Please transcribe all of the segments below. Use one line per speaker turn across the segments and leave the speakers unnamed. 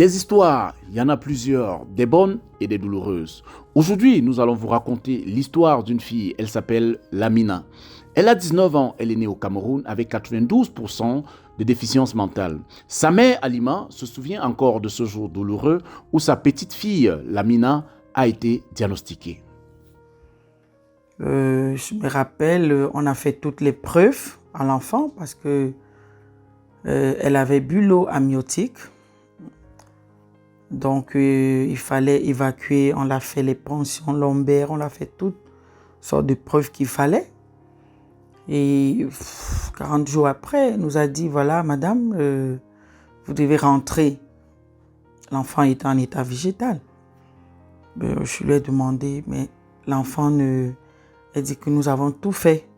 Des histoires, il y en a plusieurs, des bonnes et des douloureuses. Aujourd'hui, nous allons vous raconter l'histoire d'une fille, elle s'appelle Lamina. Elle a 19 ans, elle est née au Cameroun avec 92% de déficience mentale. Sa mère, Alima, se souvient encore de ce jour douloureux où sa petite fille, Lamina, a été diagnostiquée.
Je me rappelle, on a fait toutes les preuves à l'enfant parce que elle avait bu l'eau amniotique. Donc, il fallait évacuer. On l'a fait les poncions lombaires, on a fait toutes sortes de preuves qu'il fallait. Et 40 jours après, elle nous a dit, voilà, madame, vous devez rentrer. L'enfant était en état végétal. Je lui ai demandé, mais l'enfant elle dit que nous avons tout fait,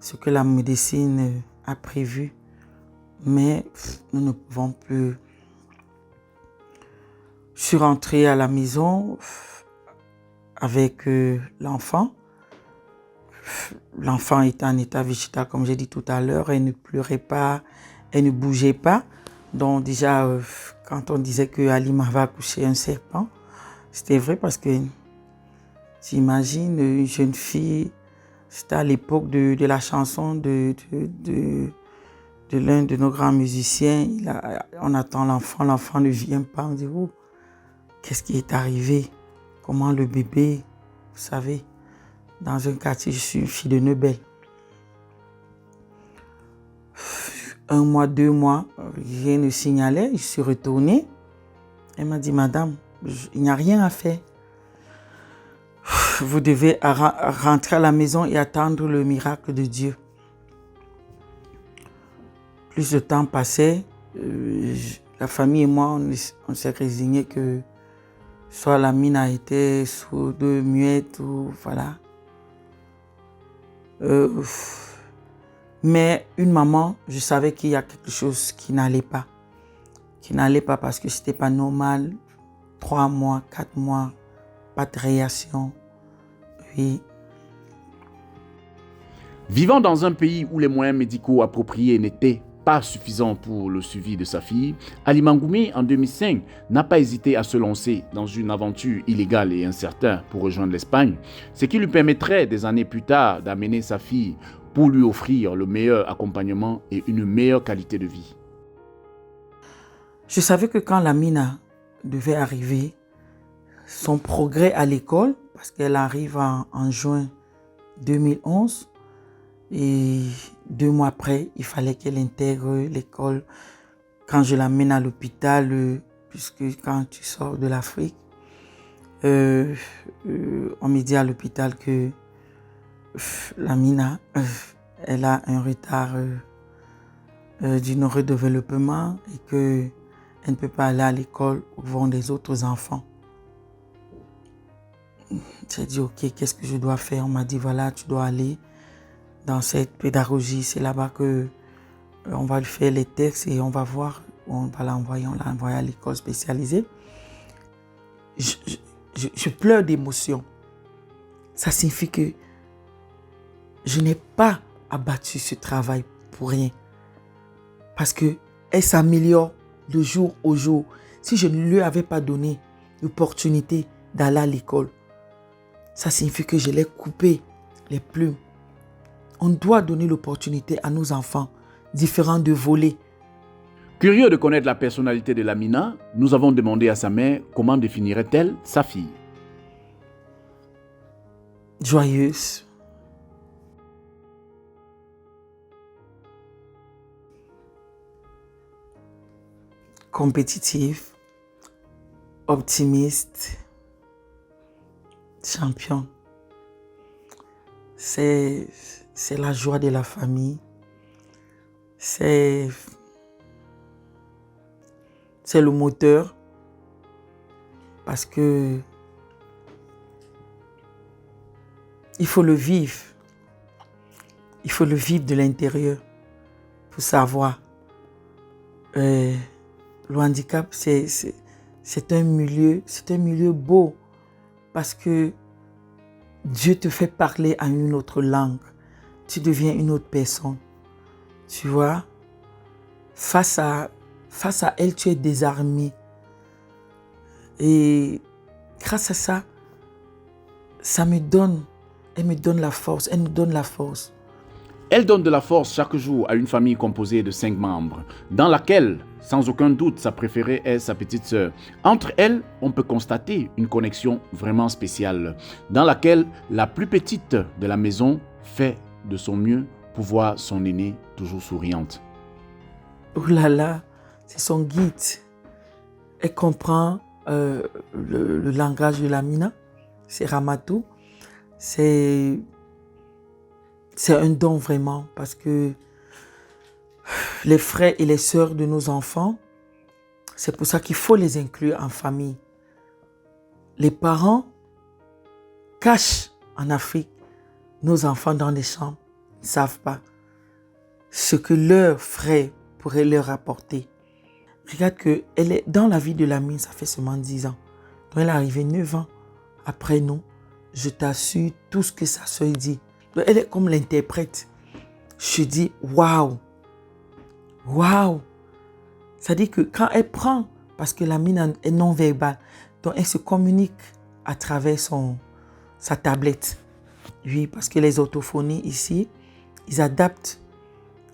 ce que la médecine a prévu. Mais nous ne pouvons plus. Je suis rentrée à la maison avec l'enfant. L'enfant était en état végétal, comme j'ai dit tout à l'heure. Elle ne pleurait pas, elle ne bougeait pas. Donc déjà, quand on disait que Alima va accoucher un serpent, c'était vrai parce que j'imagine une jeune fille, c'était à l'époque de la chanson de l'un de nos grands musiciens. On attend l'enfant ne vient pas. On dit, oh, qu'est-ce qui est arrivé? Comment le bébé, vous savez, dans un quartier, je suis une fille de Neubel. 1 mois, 2 mois, rien ne signalait. Je suis retournée. Elle m'a dit, madame, il n'y a rien à faire. Vous devez rentrer à la maison et attendre le miracle de Dieu. Plus le temps passait, la famille et moi, on s'est résignés que soit Lamina était sourde, muette, ou voilà. Mais une maman, je savais qu'il y a quelque chose qui n'allait pas. Qui n'allait pas parce que c'était pas normal. 3 mois, 4 mois, pas de réaction. Oui.
Vivant dans un pays où les moyens médicaux appropriés n'étaient pas suffisants pour le suivi de sa fille, Alima Ngoumi, en 2005, n'a pas hésité à se lancer dans une aventure illégale et incertaine pour rejoindre l'Espagne, ce qui lui permettrait des années plus tard d'amener sa fille pour lui offrir le meilleur accompagnement et une meilleure qualité de vie.
Je savais que quand Lamina devait arriver, son progrès à l'école, parce qu'elle arrive en juin 2011, et 2 mois après, il fallait qu'elle intègre l'école. Quand je l'amène à l'hôpital, puisque quand tu sors de l'Afrique, on me dit à l'hôpital que Lamina, elle a un retard du neurodéveloppement et qu'elle ne peut pas aller à l'école où vont les autres enfants. J'ai dit, ok, qu'est-ce que je dois faire? On m'a dit, voilà, tu dois aller dans cette pédagogie. C'est là-bas que on va lui faire les textes et on va voir. On l'a envoyé à l'école spécialisée. Je pleure d'émotion. Ça signifie que je n'ai pas abattu ce travail pour rien. Parce qu'elle s'améliore de jour au jour. Si je ne lui avais pas donné l'opportunité d'aller à l'école, ça signifie que je l'ai coupé les plumes. On doit donner l'opportunité à nos enfants, différents de voler.
Curieux de connaître la personnalité de Lamina, nous avons demandé à sa mère comment définirait-elle sa fille.
Joyeuse. Compétitive. Optimiste. Championne. C'est la joie de la famille. C'est le moteur. Parce que il faut le vivre. Il faut le vivre de l'intérieur pour savoir. Le handicap, c'est un milieu beau parce que Dieu te fait parler en une autre langue. Tu deviens une autre personne. Tu vois, face à elle, tu es désarmé. Et grâce à ça, elle me donne la force, elle nous donne la force.
Elle donne de la force chaque jour à une famille composée de 5 membres, dans laquelle, sans aucun doute, sa préférée est sa petite sœur. Entre elles, on peut constater une connexion vraiment spéciale, dans laquelle la plus petite de la maison fait de son mieux pour voir son aînée toujours souriante.
Oh là là, c'est son guide. Elle comprend le langage de Lamina, c'est Ramatou. C'est un don vraiment parce que les frères et les sœurs de nos enfants, c'est pour ça qu'il faut les inclure en famille. Les parents cachent en Afrique nos enfants dans les chambres. Ils ne savent pas ce que leurs frères pourraient leur apporter. Regarde qu'elle est dans la vie de Lamine, ça fait seulement 10 ans. Donc elle est arrivée 9 ans après nous. Je t'assure tout ce que sa sœur dit. Elle est comme l'interprète. Je dis, waouh, waouh. C'est-à-dire que quand elle prend, parce que Lamine est non-verbale, donc elle se communique à travers sa tablette. Oui, parce que les orthophonies ici, ils adaptent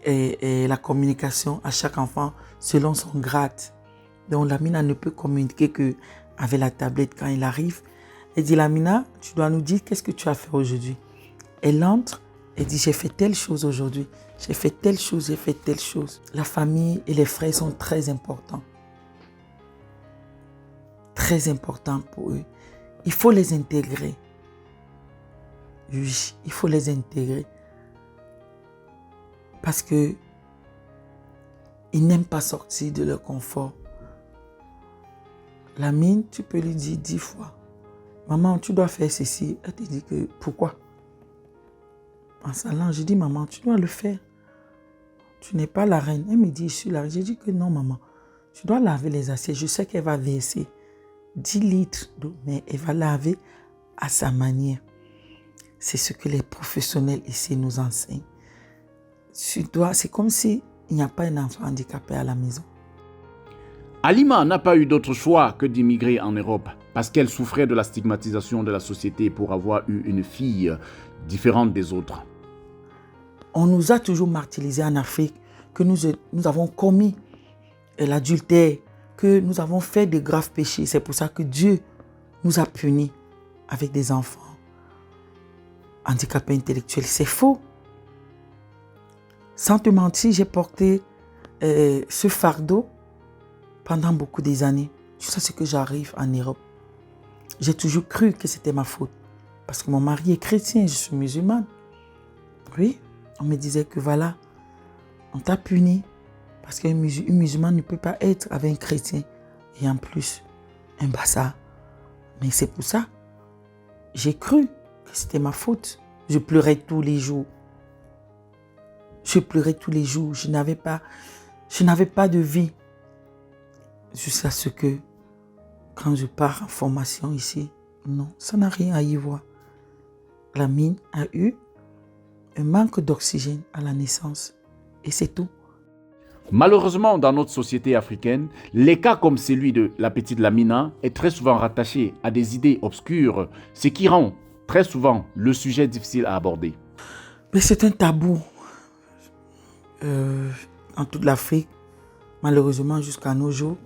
la communication à chaque enfant selon son grade. Donc Lamina ne peut communiquer qu'avec la tablette quand il arrive. Elle dit, Lamina, tu dois nous dire qu'est-ce que tu as fait aujourd'hui. Elle entre, elle dit, j'ai fait telle chose aujourd'hui, j'ai fait telle chose, j'ai fait telle chose. La famille et les frères sont très importants. Très importants pour eux. Il faut les intégrer. Oui, il faut les intégrer. Parce que ils n'aiment pas sortir de leur confort. Lamine, tu peux lui dire 10 fois. Maman, tu dois faire ceci. Elle te dit que pourquoi? En salant, je dis, maman, tu dois le faire. Tu n'es pas la reine. Elle me dit, je suis la reine. Je dis que non, maman. Tu dois laver les assiettes. Je sais qu'elle va verser 10 litres d'eau, mais elle va laver à sa manière. C'est ce que les professionnels ici nous enseignent. C'est comme s'il n'y a pas un enfant handicapé à la maison.
Halima n'a pas eu d'autre choix que d'immigrer en Europe parce qu'elle souffrait de la stigmatisation de la société pour avoir eu une fille différente des autres.
On nous a toujours martyrisés en Afrique, que nous avons commis l'adultère, que nous avons fait de graves péchés. C'est pour ça que Dieu nous a punis avec des enfants handicapés intellectuels. C'est faux. Sans te mentir, j'ai porté ce fardeau pendant beaucoup des années, jusqu'à ce que j'arrive en Europe. J'ai toujours cru que c'était ma faute. Parce que mon mari est chrétien, je suis musulmane. Oui, on me disait que voilà, on t'a puni. Parce qu'un musulman ne peut pas être avec un chrétien. Et en plus, un bassa. Mais c'est pour ça, j'ai cru que c'était ma faute. Je pleurais tous les jours. Je pleurais tous les jours. Je n'avais pas de vie. Jusqu'à ce que, quand je pars en formation ici, non, ça n'a rien à y voir. Lamine a eu un manque d'oxygène à la naissance. Et c'est tout.
Malheureusement, dans notre société africaine, les cas comme celui de la petite Lamina est très souvent rattaché à des idées obscures, ce qui rend très souvent le sujet difficile à aborder.
Mais c'est un tabou. En toute l'Afrique, malheureusement jusqu'à nos jours,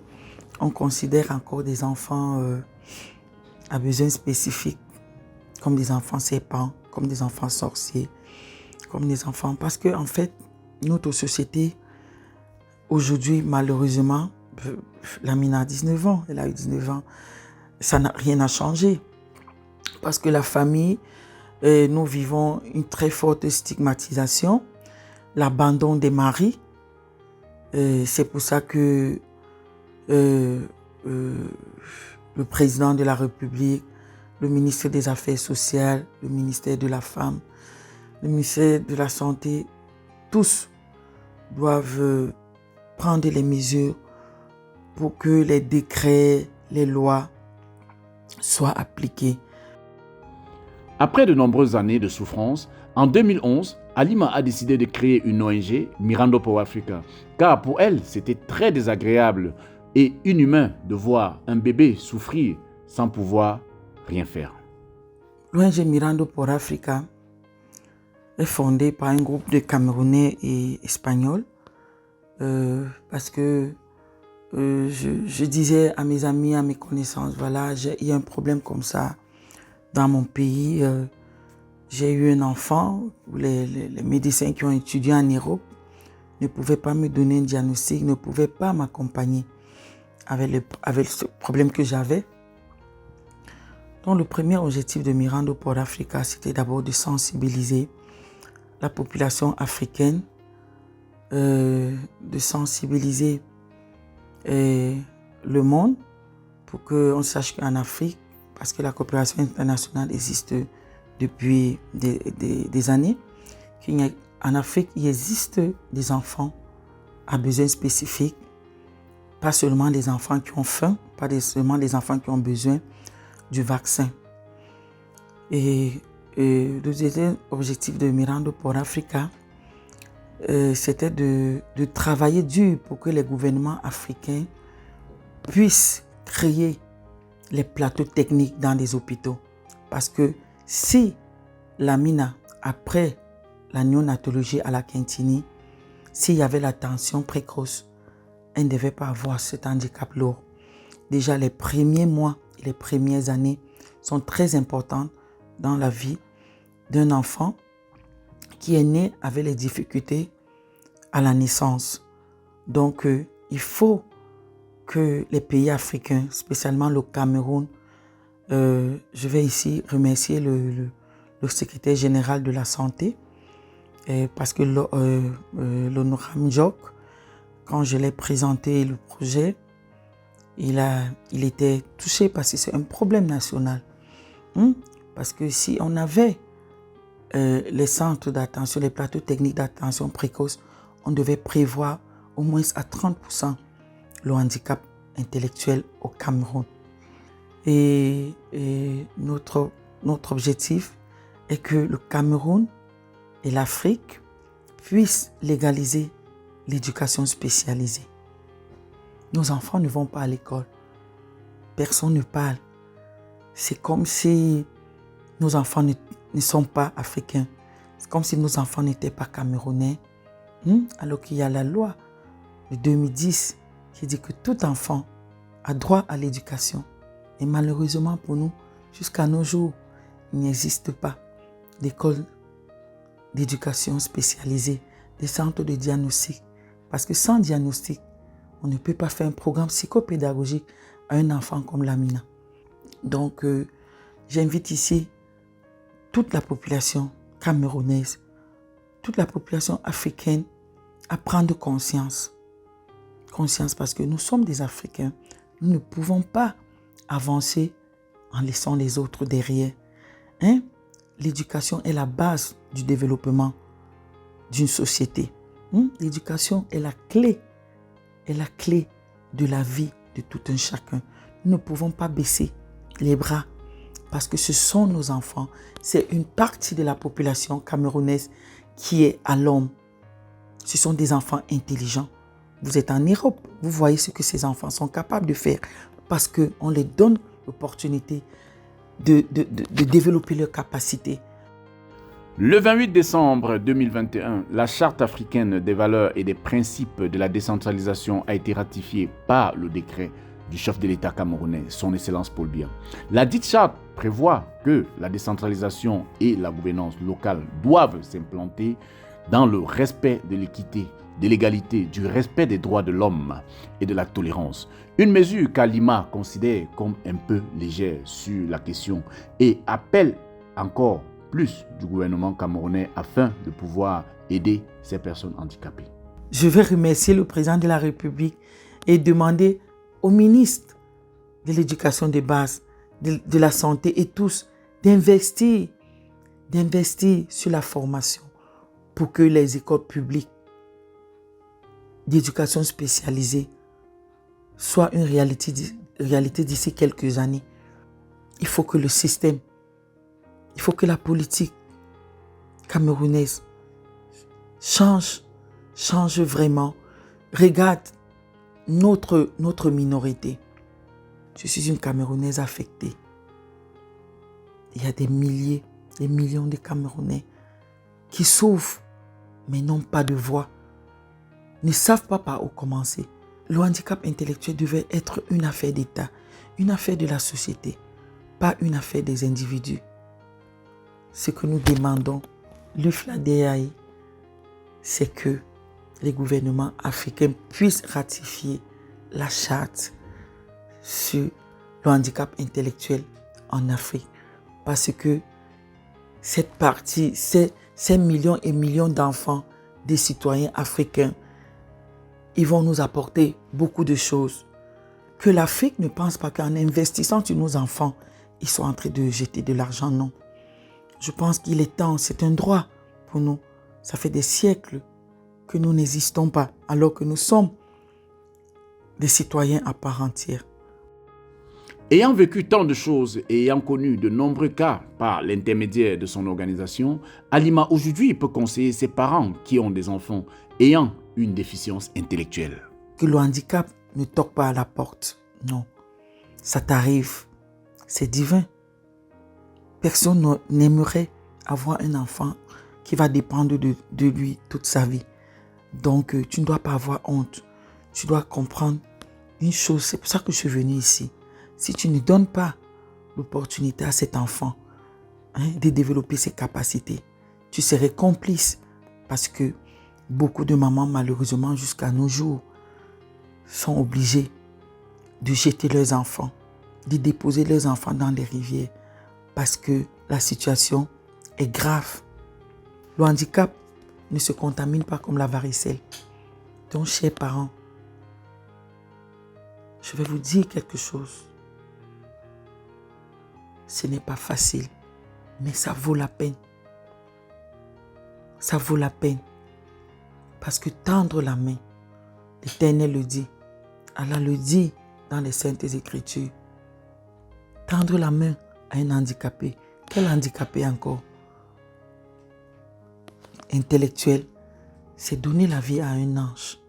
on considère encore des enfants à besoins spécifiques, comme des enfants serpents, comme des enfants sorciers, comme des enfants... Parce que en fait, notre société, aujourd'hui, malheureusement, Lamina a 19 ans, elle a eu 19 ans, ça n'a rien à changer. Parce que la famille, nous vivons une très forte stigmatisation, l'abandon des maris. C'est pour ça que le président de la République, le ministre des Affaires sociales, le ministère de la Femme, le ministère de la Santé, tous doivent prendre les mesures pour que les décrets, les lois soient appliqués.
Après de nombreuses années de souffrance, en 2011, Halima a décidé de créer une ONG, Mirando pour Africa, car pour elle, c'était très désagréable et inhumain de voir un bébé souffrir sans pouvoir rien faire.
L'ONG Mirando por Africa est fondée par un groupe de Camerounais et Espagnols parce que je disais à mes amis, à mes connaissances, voilà, il y a un problème comme ça dans mon pays. J'ai eu un enfant, les médecins qui ont étudié en Europe ne pouvaient pas me donner un diagnostic, ne pouvaient pas m'accompagner avec ce problème que j'avais. Donc le premier objectif de Mirando por Africa, c'était d'abord de sensibiliser la population africaine, de sensibiliser le monde pour qu'on sache qu'en Afrique, parce que la coopération internationale existe depuis des années, qu'en Afrique, il existe des enfants à besoins spécifiques, pas seulement des enfants qui ont faim, pas seulement des enfants qui ont besoin du vaccin. Et le deuxième objectif de Mirando por Africa, c'était de travailler dur pour que les gouvernements africains puissent créer les plateaux techniques dans des hôpitaux. Parce que si Lamina, après la néonatologie à la Kintini, s'il y avait l'attention précoce, elle ne devait pas avoir cet handicap lourd. Déjà, les premiers mois et les premières années sont très importantes dans la vie d'un enfant qui est né avec les difficultés à la naissance. Donc, il faut que les pays africains, spécialement le Cameroun, je vais ici remercier le secrétaire général de la santé, parce que l'honorable Njok, quand je l'ai présenté le projet, il était touché parce que c'est un problème national. Parce que si on avait les centres d'attention, les plateaux techniques d'attention précoce, on devait prévoir au moins à 30% le handicap intellectuel au Cameroun. Et notre objectif est que le Cameroun et l'Afrique puissent légaliser l'éducation spécialisée. Nos enfants ne vont pas à l'école. Personne ne parle. C'est comme si nos enfants ne sont pas africains. C'est comme si nos enfants n'étaient pas camerounais. Alors qu'il y a la loi de 2010 qui dit que tout enfant a droit à l'éducation. Et malheureusement pour nous, jusqu'à nos jours, il n'existe pas d'école d'éducation spécialisée, des centres de diagnostic. Parce que sans diagnostic, on ne peut pas faire un programme psychopédagogique à un enfant comme Lamina. Donc, j'invite ici toute la population camerounaise, toute la population africaine à prendre conscience. Conscience parce que nous sommes des Africains. Nous ne pouvons pas avancer en laissant les autres derrière. L'éducation est la base du développement d'une société. L'éducation est la clé de la vie de tout un chacun. Nous ne pouvons pas baisser les bras parce que ce sont nos enfants. C'est une partie de la population camerounaise qui est à l'homme. Ce sont des enfants intelligents. Vous êtes en Europe, vous voyez ce que ces enfants sont capables de faire parce qu'on les donne l'opportunité de développer leurs capacités.
Le 28 décembre 2021, la Charte africaine des valeurs et des principes de la décentralisation a été ratifiée par le décret du chef de l'État camerounais, son Excellence Paul Biya. La dite charte prévoit que la décentralisation et la gouvernance locale doivent s'implanter dans le respect de l'équité, de l'égalité, du respect des droits de l'homme et de la tolérance. Une mesure qu'Alima considère comme un peu légère sur la question et appelle encore plus du gouvernement camerounais afin de pouvoir aider ces personnes handicapées.
Je vais remercier le président de la République et demander au ministre de l'Éducation de base, de la santé et tous d'investir sur la formation pour que les écoles publiques d'éducation spécialisée soient une réalité d'ici quelques années. Il faut que le système, il faut que la politique camerounaise change vraiment. Regarde notre minorité. Je suis une Camerounaise affectée. Il y a des milliers, des millions de Camerounais qui souffrent, mais n'ont pas de voix, ne savent pas par où commencer. Le handicap intellectuel devait être une affaire d'État, une affaire de la société, pas une affaire des individus. Ce que nous demandons, l'UFLADEAI, c'est que les gouvernements africains puissent ratifier la charte sur le handicap intellectuel en Afrique. Parce que cette partie, ces millions et millions d'enfants, des citoyens africains, ils vont nous apporter beaucoup de choses. Que l'Afrique ne pense pas qu'en investissant sur nos enfants, ils sont en train de jeter de l'argent, non. Je pense qu'il est temps, c'est un droit pour nous. Ça fait des siècles que nous n'existons pas, alors que nous sommes des citoyens à part entière.
Ayant vécu tant de choses et ayant connu de nombreux cas par l'intermédiaire de son organisation, Halima aujourd'hui peut conseiller ses parents qui ont des enfants ayant une déficience intellectuelle.
Que le handicap ne toque pas à la porte, non. Ça t'arrive, c'est divin. Personne n'aimerait avoir un enfant qui va dépendre de lui toute sa vie. Donc, tu ne dois pas avoir honte. Tu dois comprendre une chose, c'est pour ça que je suis venue ici. Si tu ne donnes pas l'opportunité à cet enfant de développer ses capacités, tu serais complice parce que beaucoup de mamans, malheureusement, jusqu'à nos jours, sont obligées de jeter leurs enfants, de déposer leurs enfants dans les rivières parce que la situation est grave. Le handicap ne se contamine pas comme la varicelle. Donc, chers parents, je vais vous dire quelque chose. Ce n'est pas facile, mais ça vaut la peine. Ça vaut la peine. Parce que tendre la main, l'Éternel le dit. Allah le dit dans les Saintes Écritures. Tendre la main à un handicapé. Quel handicapé encore? Intellectuel, c'est donner la vie à un ange.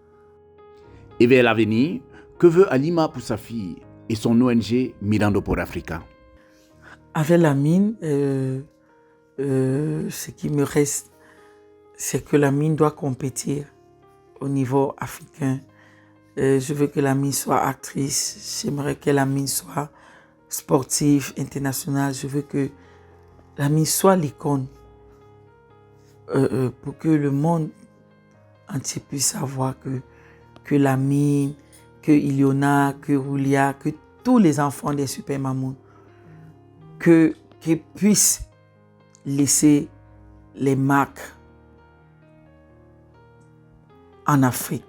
Et vers l'avenir, que veut Halima pour sa fille et son ONG Mirando por Africa?
Avec la mine, ce qui me reste, c'est que la mine doit compétir au niveau africain. Je veux que la mine soit actrice, j'aimerais que la mine soit sportive, internationale. Je veux que la mine soit l'icône pour que le monde entier puisse savoir que la mine, que Iliona, que Roulia, que tous les enfants des Super Mamoun, qu'ils puissent laisser les marques en Afrique,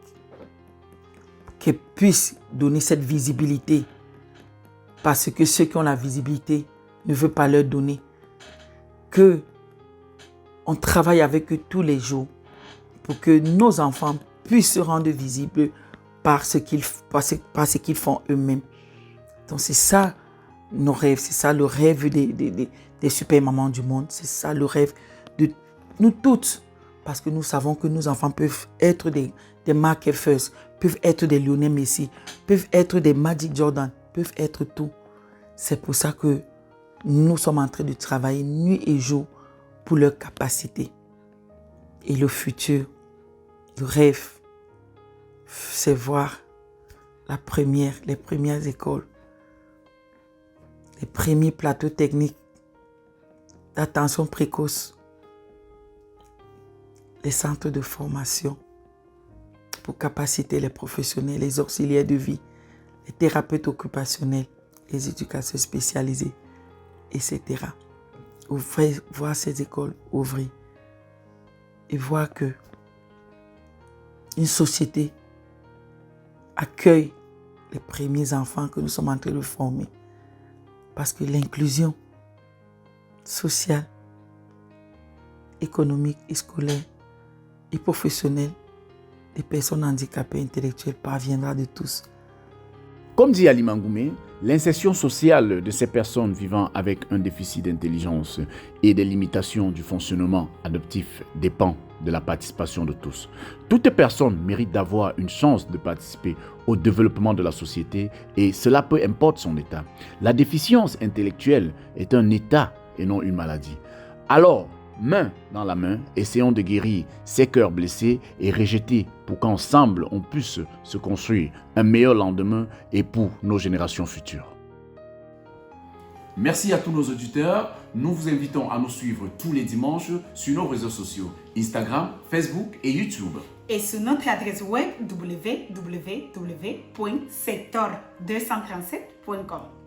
qu'ils puissent donner cette visibilité, parce que ceux qui ont la visibilité ne veulent pas leur donner, que on travaille avec eux tous les jours pour que nos enfants puissent se rendre visibles par ce qu'ils font eux-mêmes. Donc c'est ça nos rêves, c'est ça le rêve des super mamans du monde, c'est ça le rêve de nous toutes, parce que nous savons que nos enfants peuvent être des Mark Effers, peuvent être des Lionel Messi, peuvent être des Magic Jordan, peuvent être tout. C'est pour ça que nous sommes en train de travailler nuit et jour pour leurs capacités. Et le futur, le rêve, c'est voir les premières écoles, les premiers plateaux techniques d'attention précoce, les centres de formation pour capaciter les professionnels, les auxiliaires de vie, les thérapeutes occupationnels, les éducateurs spécialisés, etc. Voir ces écoles ouvrir et voir que une société accueille les premiers enfants que nous sommes en train de former. Parce que l'inclusion sociale, économique et scolaire et professionnelle des personnes handicapées intellectuelles parviendra de tous.
Comme dit Halima Ngoumé, L'insertion sociale de ces personnes vivant avec un déficit d'intelligence et des limitations du fonctionnement adaptif dépend de la participation de tous. Toute personne mérite d'avoir une chance de participer au développement de la société et cela peu importe son état. La déficience intellectuelle est un état et non une maladie. Alors, main dans la main, essayons de guérir ces cœurs blessés et rejetés pour qu'ensemble on puisse se construire un meilleur lendemain et pour nos générations futures. Merci à tous nos auditeurs. Nous vous invitons à nous suivre tous les dimanches sur nos réseaux sociaux, Instagram, Facebook et YouTube.
Et sur notre adresse web www.sector237.com.